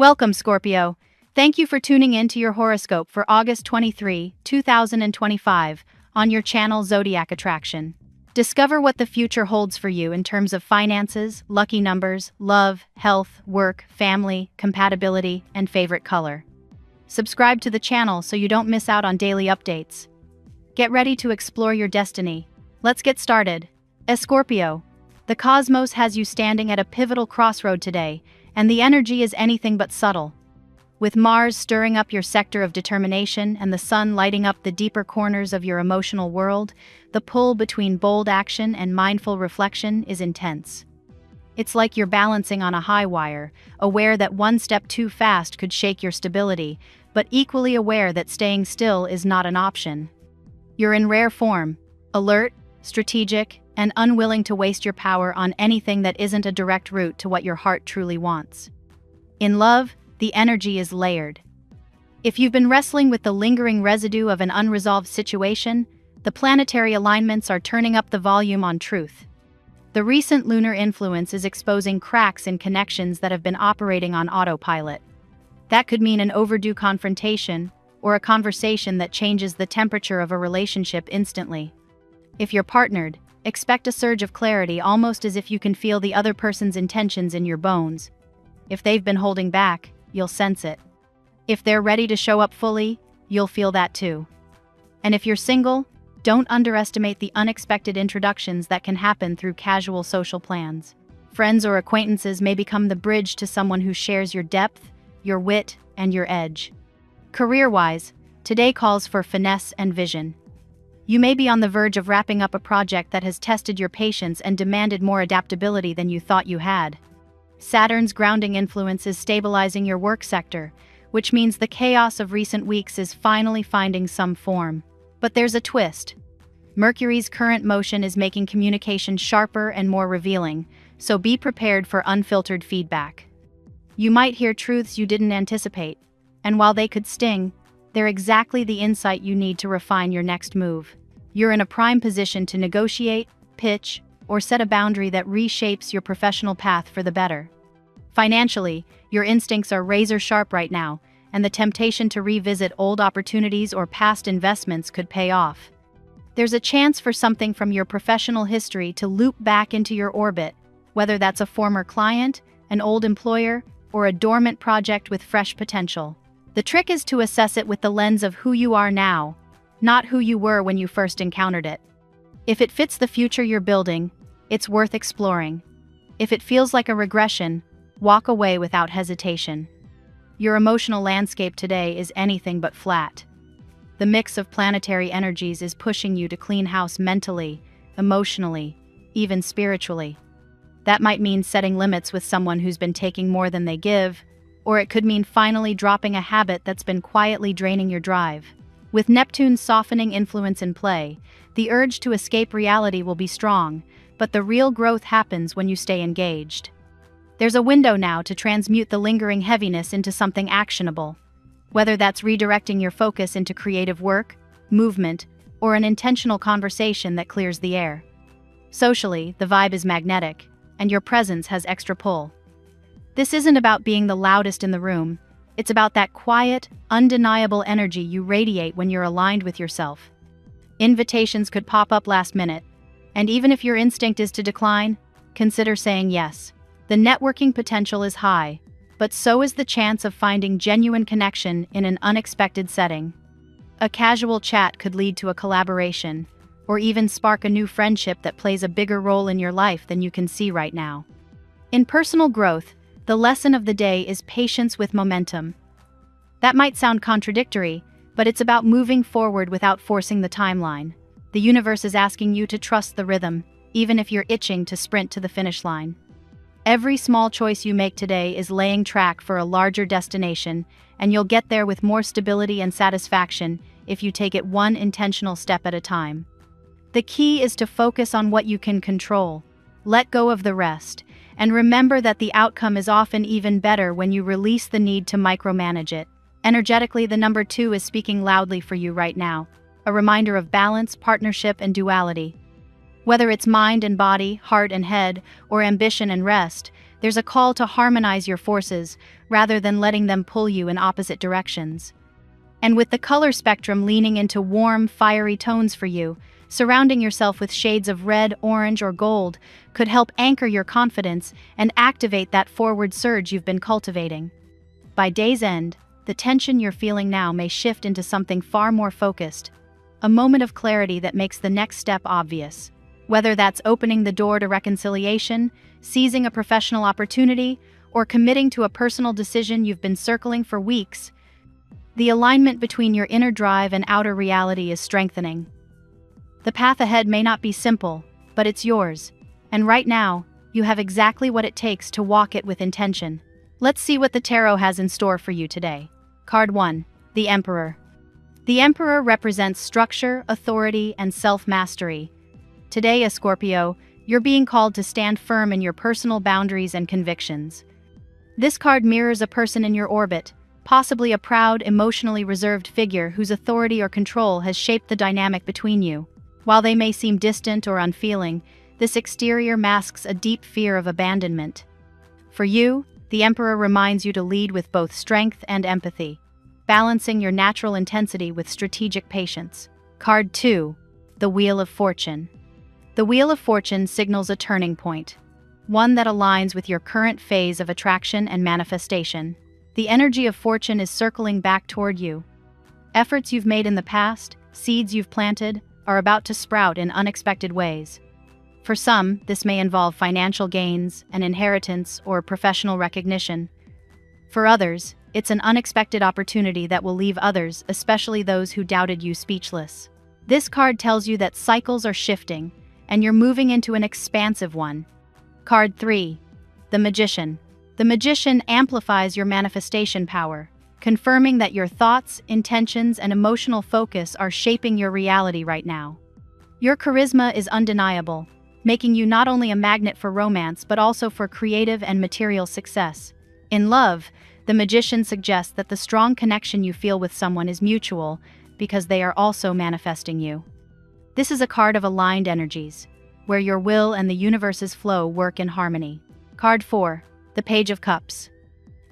Welcome, Scorpio. Thank you for tuning in to your horoscope for August 23, 2025, on your channel Zodiac Attraction. Discover what the future holds for you in terms of finances, lucky numbers, love, health, work, family, compatibility, and favorite color. Subscribe to the channel so you don't miss out on daily updates. Get ready to explore your destiny. Let's get started. As Scorpio, the cosmos has you standing at a pivotal crossroad today, and the energy is anything but subtle. With Mars stirring up your sector of determination and the Sun lighting up the deeper corners of your emotional world, the pull between bold action and mindful reflection is intense. It's like you're balancing on a high wire, aware that one step too fast could shake your stability, but equally aware that staying still is not an option. You're in rare form, alert, strategic, and unwilling to waste your power on anything that isn't a direct route to what your heart truly wants. In love, the energy is layered. If you've been wrestling with the lingering residue of an unresolved situation, the planetary alignments are turning up the volume on truth. The recent lunar influence is exposing cracks in connections that have been operating on autopilot. That could mean an overdue confrontation, or a conversation that changes the temperature of a relationship instantly. If you're partnered, expect a surge of clarity, almost as if you can feel the other person's intentions in your bones. If they've been holding back, you'll sense it. If they're ready to show up fully, you'll feel that too. And if you're single, don't underestimate the unexpected introductions that can happen through casual social plans. Friends or acquaintances may become the bridge to someone who shares your depth, your wit, and your edge. Career-wise, today calls for finesse and vision. You may be on the verge of wrapping up a project that has tested your patience and demanded more adaptability than you thought you had. Saturn's grounding influence is stabilizing your work sector, which means the chaos of recent weeks is finally finding some form. But there's a twist. Mercury's current motion is making communication sharper and more revealing, so be prepared for unfiltered feedback. You might hear truths you didn't anticipate, and while they could sting, they're exactly the insight you need to refine your next move. You're in a prime position to negotiate, pitch, or set a boundary that reshapes your professional path for the better. Financially, your instincts are razor sharp right now, and the temptation to revisit old opportunities or past investments could pay off. There's a chance for something from your professional history to loop back into your orbit, whether that's a former client, an old employer, or a dormant project with fresh potential. The trick is to assess it with the lens of who you are now, not who you were when you first encountered it. If it fits the future you're building, it's worth exploring. If it feels like a regression, walk away without hesitation. Your emotional landscape today is anything but flat. The mix of planetary energies is pushing you to clean house mentally, emotionally, even spiritually. That might mean setting limits with someone who's been taking more than they give, or it could mean finally dropping a habit that's been quietly draining your drive. With Neptune's softening influence in play, the urge to escape reality will be strong, but the real growth happens when you stay engaged. There's a window now to transmute the lingering heaviness into something actionable, whether that's redirecting your focus into creative work, movement, or an intentional conversation that clears the air. Socially, the vibe is magnetic, and your presence has extra pull. This isn't about being the loudest in the room. It's about that quiet, undeniable energy you radiate when you're aligned with yourself. Invitations could pop up last minute, and even if your instinct is to decline, consider saying yes. The networking potential is high, but so is the chance of finding genuine connection in an unexpected setting. A casual chat could lead to a collaboration, or even spark a new friendship that plays a bigger role in your life than you can see right now. In personal growth, the lesson of the day is patience with momentum. That might sound contradictory, but it's about moving forward without forcing the timeline. The universe is asking you to trust the rhythm, even if you're itching to sprint to the finish line. Every small choice you make today is laying track for a larger destination, and you'll get there with more stability and satisfaction if you take it one intentional step at a time. The key is to focus on what you can control, let go of the rest, and remember that the outcome is often even better when you release the need to micromanage it. Energetically, the number 2 is speaking loudly for you right now, a reminder of balance, partnership, and duality. Whether it's mind and body, heart and head, or ambition and rest, there's a call to harmonize your forces, rather than letting them pull you in opposite directions. And with the color spectrum leaning into warm, fiery tones for you, surrounding yourself with shades of red, orange, or gold could help anchor your confidence and activate that forward surge you've been cultivating. By day's end, the tension you're feeling now may shift into something far more focused, a moment of clarity that makes the next step obvious. Whether that's opening the door to reconciliation, seizing a professional opportunity, or committing to a personal decision you've been circling for weeks, the alignment between your inner drive and outer reality is strengthening. The path ahead may not be simple, but it's yours, and right now, you have exactly what it takes to walk it with intention. Let's see what the tarot has in store for you today. Card 1. The Emperor. The Emperor represents structure, authority, and self-mastery. Today, as Scorpio, you're being called to stand firm in your personal boundaries and convictions. This card mirrors a person in your orbit, possibly a proud, emotionally reserved figure whose authority or control has shaped the dynamic between you. While they may seem distant or unfeeling, this exterior masks a deep fear of abandonment. For you, the Emperor reminds you to lead with both strength and empathy, balancing your natural intensity with strategic patience. Card 2. The Wheel of Fortune. The Wheel of Fortune signals a turning point, one that aligns with your current phase of attraction and manifestation. The energy of fortune is circling back toward you. Efforts you've made in the past, seeds you've planted, are about to sprout in unexpected ways. For some, this may involve financial gains, an inheritance, or professional recognition. For others, it's an unexpected opportunity that will leave others, especially those who doubted you, speechless. This card tells you that cycles are shifting, and you're moving into an expansive one. Card 3. The Magician. The Magician amplifies your manifestation power, confirming that your thoughts, intentions, and emotional focus are shaping your reality right now. Your charisma is undeniable, making you not only a magnet for romance but also for creative and material success. In love, the Magician suggests that the strong connection you feel with someone is mutual because they are also manifesting you. This is a card of aligned energies, where your will and the universe's flow work in harmony. Card 4. The Page of Cups.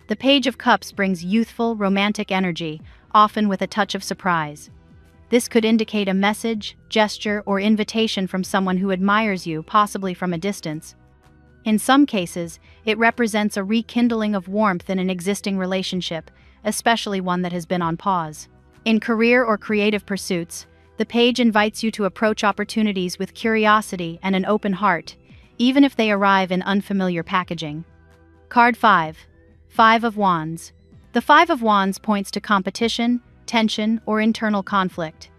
The Page of Cups brings youthful, romantic energy, often with a touch of surprise. This could indicate a message, gesture, or invitation from someone who admires you, possibly from a distance. In some cases, it represents a rekindling of warmth in an existing relationship, especially one that has been on pause. In career or creative pursuits, the page invites you to approach opportunities with curiosity and an open heart, even if they arrive in unfamiliar packaging. Card 5. Five of Wands. The Five of Wands points to competition, tension, or internal conflict.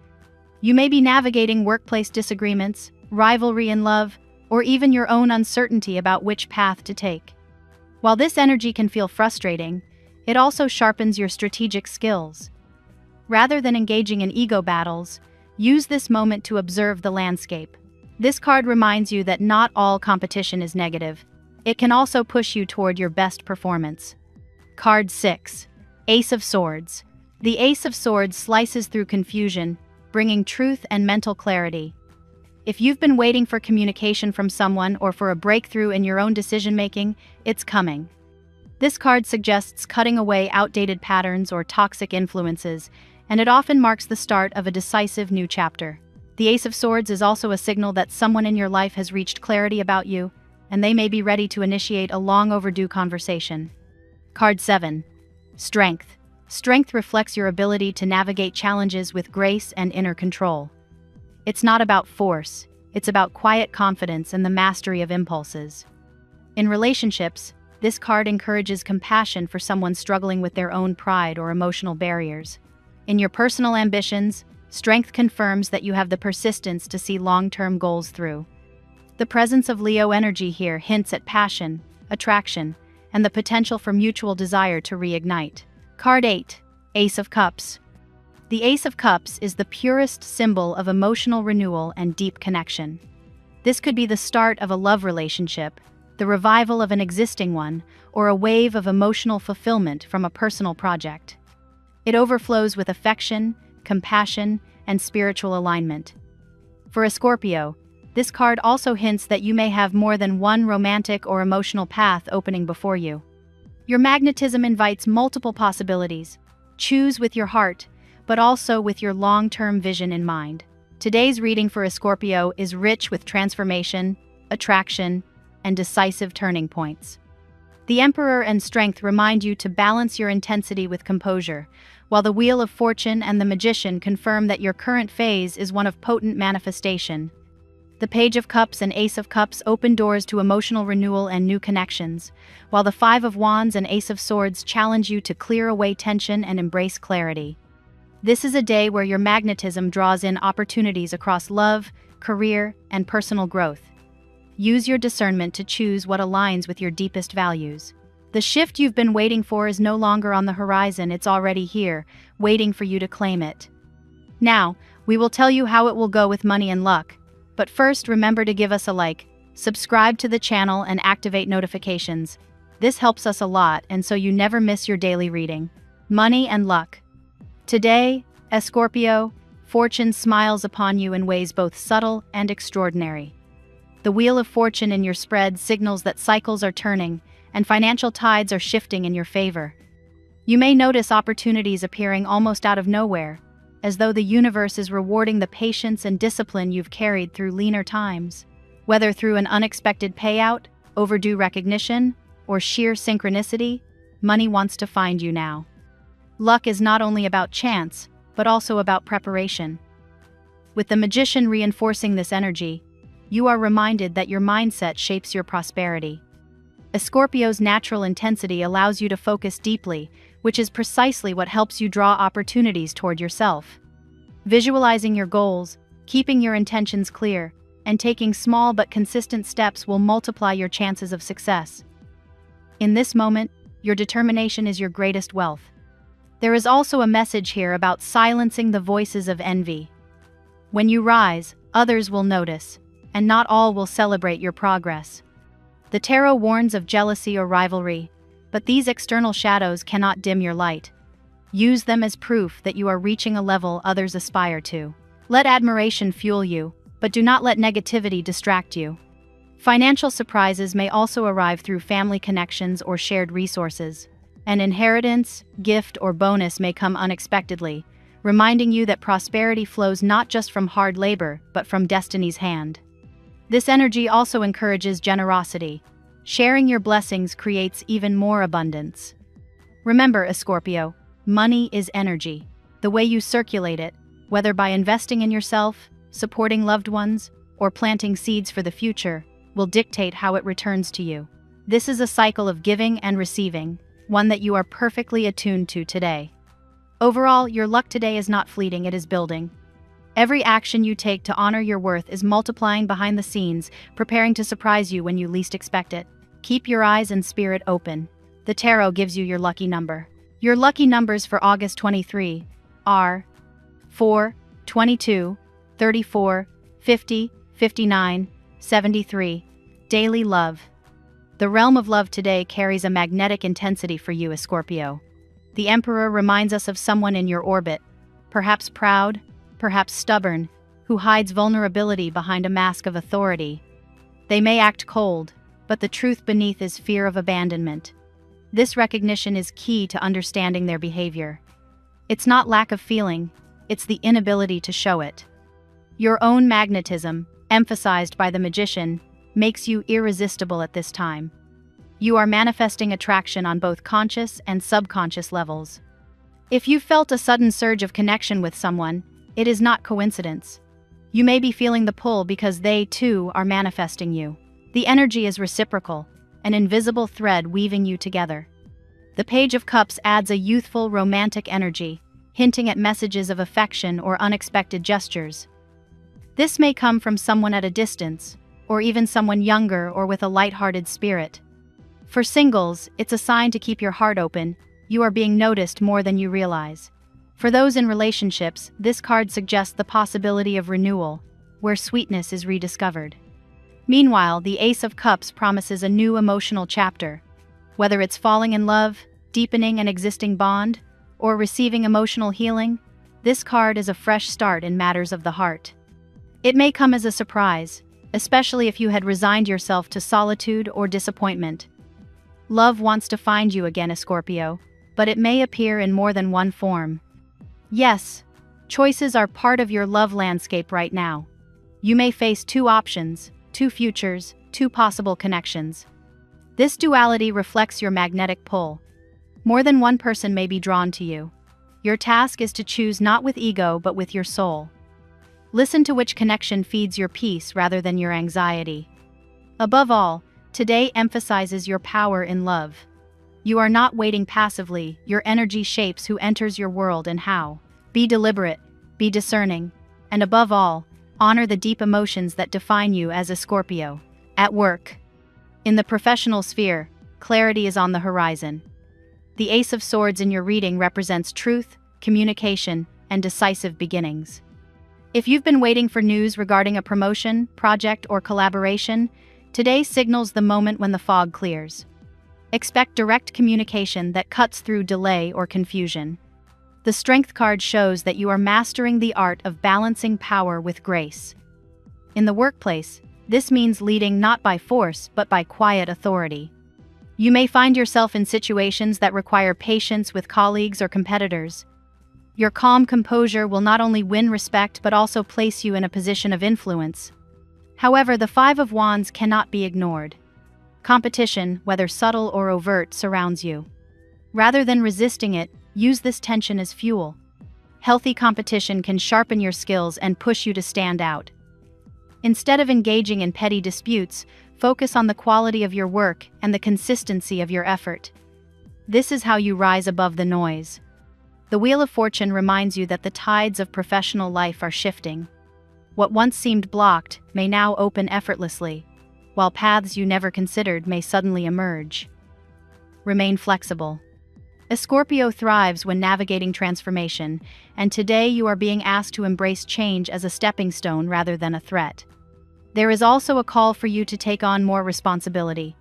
You may be navigating workplace disagreements, rivalry in love, or even your own uncertainty about which path to take. While this energy can feel frustrating, it also sharpens your strategic skills. Rather than engaging in ego battles, use this moment to observe the landscape. This card reminds you that not all competition is negative. It can also push you toward your best performance. Card 6. Ace of Swords. The Ace of Swords slices through confusion, bringing truth and mental clarity. If you've been waiting for communication from someone or for a breakthrough in your own decision-making, it's coming. This card suggests cutting away outdated patterns or toxic influences, and it often marks the start of a decisive new chapter. The Ace of Swords is also a signal that someone in your life has reached clarity about you, and they may be ready to initiate a long-overdue conversation. Card 7. Strength. Strength reflects your ability to navigate challenges with grace and inner control. It's not about force, it's about quiet confidence and the mastery of impulses. In relationships, this card encourages compassion for someone struggling with their own pride or emotional barriers. In your personal ambitions, strength confirms that you have the persistence to see long-term goals through. The presence of Leo energy here hints at passion, attraction, and the potential for mutual desire to reignite. Card 8. Ace of Cups. The Ace of Cups is the purest symbol of emotional renewal and deep connection. This could be the start of a love relationship, the revival of an existing one, or a wave of emotional fulfillment from a personal project. It overflows with affection, compassion, and spiritual alignment. For a Scorpio, this card also hints that you may have more than one romantic or emotional path opening before you. Your magnetism invites multiple possibilities. Choose with your heart, but also with your long-term vision in mind. Today's reading for a Scorpio is rich with transformation, attraction, and decisive turning points. The Emperor and Strength remind you to balance your intensity with composure, while the Wheel of Fortune and the Magician confirm that your current phase is one of potent manifestation. The Page of Cups and Ace of Cups open doors to emotional renewal and new connections, while the Five of Wands and Ace of Swords challenge you to clear away tension and embrace clarity. This is a day where your magnetism draws in opportunities across love, career, and personal growth. Use your discernment to choose what aligns with your deepest values. The shift you've been waiting for is no longer on the horizon, it's already here, waiting for you to claim it. Now, we will tell you how it will go with money and luck. But first, remember to give us a like, subscribe to the channel, and activate notifications. This helps us a lot, and so you never miss your daily reading. Money and luck. Today, as Scorpio, fortune smiles upon you in ways both subtle and extraordinary. The Wheel of Fortune in your spread signals that cycles are turning, and financial tides are shifting in your favor. You may notice opportunities appearing almost out of nowhere, as though the universe is rewarding the patience and discipline you've carried through leaner times. Whether through an unexpected payout, overdue recognition, or sheer synchronicity, money wants to find you now. Luck is not only about chance, but also about preparation. With the Magician reinforcing this energy, you are reminded that your mindset shapes your prosperity. A Scorpio's natural intensity allows you to focus deeply, which is precisely what helps you draw opportunities toward yourself. Visualizing your goals, keeping your intentions clear, and taking small but consistent steps will multiply your chances of success. In this moment, your determination is your greatest wealth. There is also a message here about silencing the voices of envy. When you rise, others will notice, and not all will celebrate your progress. The tarot warns of jealousy or rivalry, but these external shadows cannot dim your light. Use them as proof that you are reaching a level others aspire to. Let admiration fuel you, but do not let negativity distract you. Financial surprises may also arrive through family connections or shared resources. An inheritance, gift, or bonus may come unexpectedly, reminding you that prosperity flows not just from hard labor, but from destiny's hand. This energy also encourages generosity. Sharing your blessings creates even more abundance. Remember, Scorpio, money is energy. The way you circulate it, whether by investing in yourself, supporting loved ones, or planting seeds for the future, will dictate how it returns to you. This is a cycle of giving and receiving, one that you are perfectly attuned to today. Overall, your luck today is not fleeting, it is building. Every action you take to honor your worth is multiplying behind the scenes, preparing to surprise you when you least expect it. Keep your eyes and spirit open. The tarot gives you your lucky number. Your lucky numbers for August 23 are 4, 22, 34, 50, 59, 73. Daily love. The realm of love today carries a magnetic intensity for you, Scorpio. The Emperor reminds us of someone in your orbit, perhaps proud, perhaps stubborn, who hides vulnerability behind a mask of authority. They may act cold, but the truth beneath is fear of abandonment. This recognition is key to understanding their behavior. It's not lack of feeling, it's the inability to show it. Your own magnetism, emphasized by the Magician, makes you irresistible at this time. You are manifesting attraction on both conscious and subconscious levels. If you felt a sudden surge of connection with someone, it is not coincidence. You may be feeling the pull because they, too, are manifesting you. The energy is reciprocal, an invisible thread weaving you together. The Page of Cups adds a youthful, romantic energy, hinting at messages of affection or unexpected gestures. This may come from someone at a distance, or even someone younger or with a light-hearted spirit. For singles, it's a sign to keep your heart open. You are being noticed more than you realize. For those in relationships, this card suggests the possibility of renewal, where sweetness is rediscovered. Meanwhile, the Ace of Cups promises a new emotional chapter. Whether it's falling in love, deepening an existing bond, or receiving emotional healing, this card is a fresh start in matters of the heart. It may come as a surprise, especially if you had resigned yourself to solitude or disappointment. Love wants to find you again, Scorpio, but it may appear in more than one form. Yes, choices are part of your love landscape right now. You may face two options, two futures, two possible connections. This duality reflects your magnetic pull. More than one person may be drawn to you. Your task is to choose not with ego but with your soul. Listen to which connection feeds your peace rather than your anxiety. Above all, today emphasizes your power in love. You are not waiting passively, your energy shapes who enters your world and how. Be deliberate, be discerning, and above all, honor the deep emotions that define you as a Scorpio. At work. In the professional sphere, clarity is on the horizon. The Ace of Swords in your reading represents truth, communication, and decisive beginnings. If you've been waiting for news regarding a promotion, project, or collaboration, today signals the moment when the fog clears. Expect direct communication that cuts through delay or confusion. The Strength card shows that you are mastering the art of balancing power with grace. In the workplace, this means leading not by force but by quiet authority. You may find yourself in situations that require patience with colleagues or competitors. Your calm composure will not only win respect but also place you in a position of influence. However, the Five of Wands cannot be ignored. Competition, whether subtle or overt, surrounds you. Rather than resisting it, use this tension as fuel. Healthy competition can sharpen your skills and push you to stand out. Instead of engaging in petty disputes, focus on the quality of your work and the consistency of your effort. This is how you rise above the noise. The Wheel of Fortune reminds you that the tides of professional life are shifting. What once seemed blocked may now open effortlessly, while paths you never considered may suddenly emerge. Remain flexible. A Scorpio thrives when navigating transformation, and today you are being asked to embrace change as a stepping stone rather than a threat. There is also a call for you to take on more responsibility.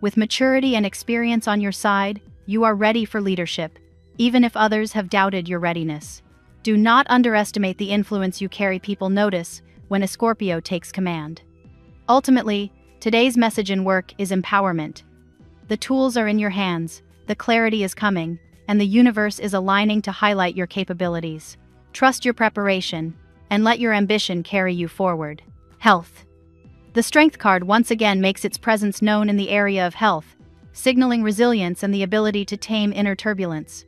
With maturity and experience on your side, you are ready for leadership, even if others have doubted your readiness. Do not underestimate the influence you carry. People notice when a Scorpio takes command. Ultimately, today's message in work is empowerment. The tools are in your hands, the clarity is coming, and the universe is aligning to highlight your capabilities. Trust your preparation, and let your ambition carry you forward. Health. The Strength card once again makes its presence known in the area of health, signaling resilience and the ability to tame inner turbulence.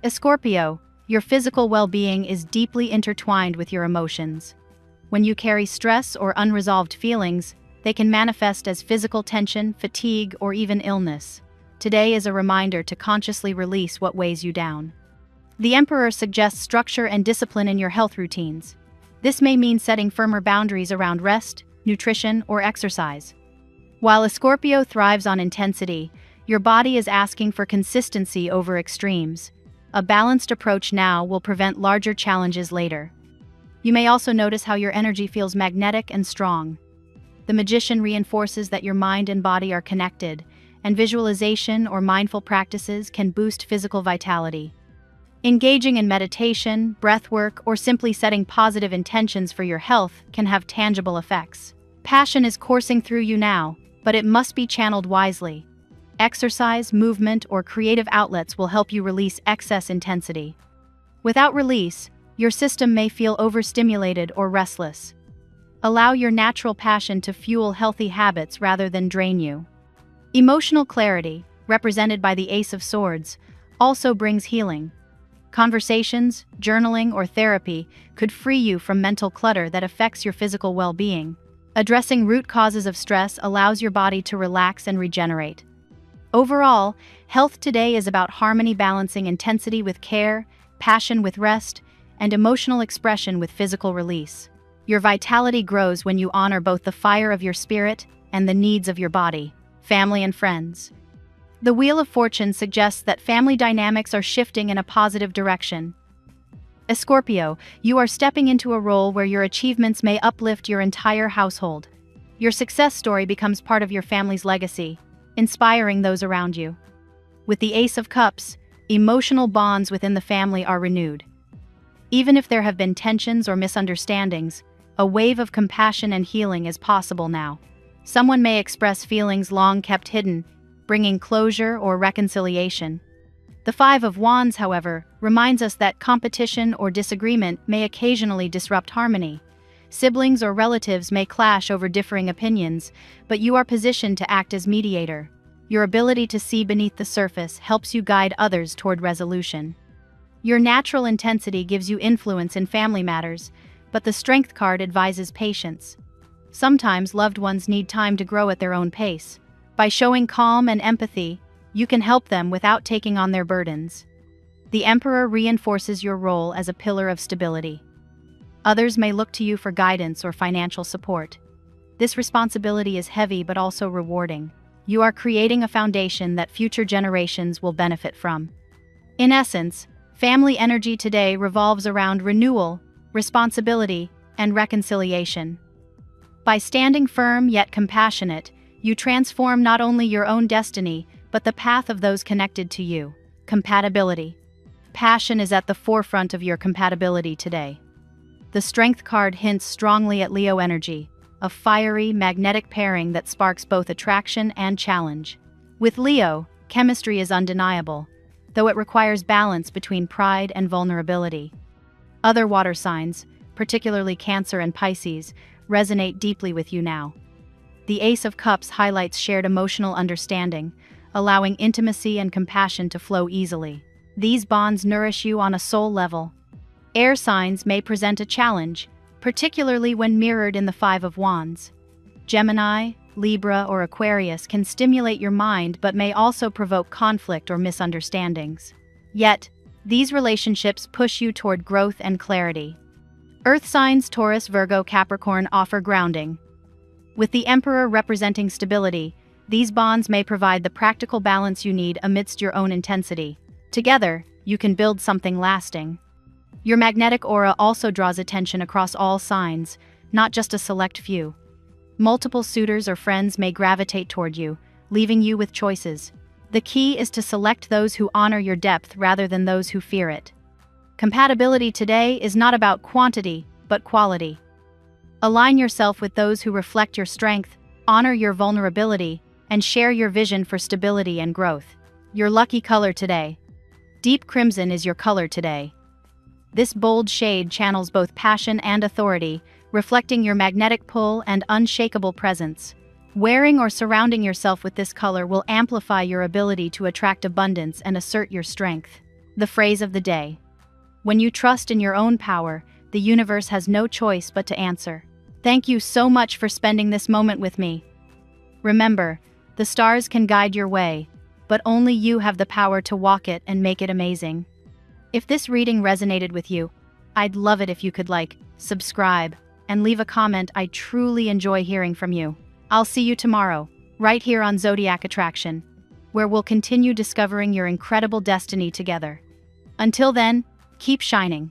A Scorpio, your physical well-being is deeply intertwined with your emotions. When you carry stress or unresolved feelings, they can manifest as physical tension, fatigue, or even illness. Today is a reminder to consciously release what weighs you down. The Emperor suggests structure and discipline in your health routines. This may mean setting firmer boundaries around rest, nutrition, or exercise. While a Scorpio thrives on intensity, your body is asking for consistency over extremes. A balanced approach now will prevent larger challenges later. You may also notice how your energy feels magnetic and strong. The Magician reinforces that your mind and body are connected, and visualization or mindful practices can boost physical vitality. Engaging in meditation, breathwork, or simply setting positive intentions for your health can have tangible effects. Passion is coursing through you now, but it must be channeled wisely. Exercise, movement, or creative outlets will help you release excess intensity. Without release, your system may feel overstimulated or restless. Allow your natural passion to fuel healthy habits rather than drain you. Emotional clarity, represented by the Ace of Swords, also brings healing. Conversations, journaling, or therapy could free you from mental clutter that affects your physical well-being. Addressing root causes of stress allows your body to relax and regenerate. Overall, health today is about harmony, balancing intensity with care, passion with rest, and emotional expression with physical release. Your vitality grows when you honor both the fire of your spirit and the needs of your body, family, and friends. The Wheel of Fortune suggests that family dynamics are shifting in a positive direction. As Scorpio, you are stepping into a role where your achievements may uplift your entire household. Your success story becomes part of your family's legacy, inspiring those around you. With the Ace of Cups, emotional bonds within the family are renewed. Even if there have been tensions or misunderstandings, a wave of compassion and healing is possible now. Someone may express feelings long kept hidden, bringing closure or reconciliation. The Five of Wands, however, reminds us that competition or disagreement may occasionally disrupt harmony. Siblings or relatives may clash over differing opinions, but you are positioned to act as mediator. Your ability to see beneath the surface helps you guide others toward resolution. Your natural intensity gives you influence in family matters, but the Strength card advises patience. Sometimes loved ones need time to grow at their own pace. By showing calm and empathy, you can help them without taking on their burdens. The Emperor reinforces your role as a pillar of stability. Others may look to you for guidance or financial support. This responsibility is heavy but also rewarding. You are creating a foundation that future generations will benefit from. In essence, family energy today revolves around renewal, responsibility, and reconciliation. By standing firm yet compassionate, you transform not only your own destiny, but the path of those connected to you. Compatibility. Passion is at the forefront of your compatibility today. The Strength card hints strongly at Leo energy, a fiery, magnetic pairing that sparks both attraction and challenge. With Leo, chemistry is undeniable, though it requires balance between pride and vulnerability. Other water signs, particularly Cancer and Pisces, resonate deeply with you now. The Ace of Cups highlights shared emotional understanding, allowing intimacy and compassion to flow easily. These bonds nourish you on a soul level. Air signs may present a challenge, particularly when mirrored in the Five of Wands. Gemini, Libra, or Aquarius can stimulate your mind but may also provoke conflict or misunderstandings. Yet, these relationships push you toward growth and clarity. Earth signs Taurus, Virgo, Capricorn offer grounding. With the Emperor representing stability, these bonds may provide the practical balance you need amidst your own intensity. Together, you can build something lasting. Your magnetic aura also draws attention across all signs, not just a select few. Multiple suitors or friends may gravitate toward you, leaving you with choices. The key is to select those who honor your depth rather than those who fear it. Compatibility today is not about quantity, but quality. Align yourself with those who reflect your strength, honor your vulnerability, and share your vision for stability and growth. Your lucky color today. Deep crimson is your color today. This bold shade channels both passion and authority, reflecting your magnetic pull and unshakable presence. Wearing or surrounding yourself with this color will amplify your ability to attract abundance and assert your strength. The phrase of the day. When you trust in your own power, the universe has no choice but to answer. Thank you so much for spending this moment with me. Remember, the stars can guide your way, but only you have the power to walk it and make it amazing. If this reading resonated with you, I'd love it if you could like, subscribe, and leave a comment. I truly enjoy hearing from you. I'll see you tomorrow, right here on Zodiac Attraction, where we'll continue discovering your incredible destiny together. Until then, keep shining.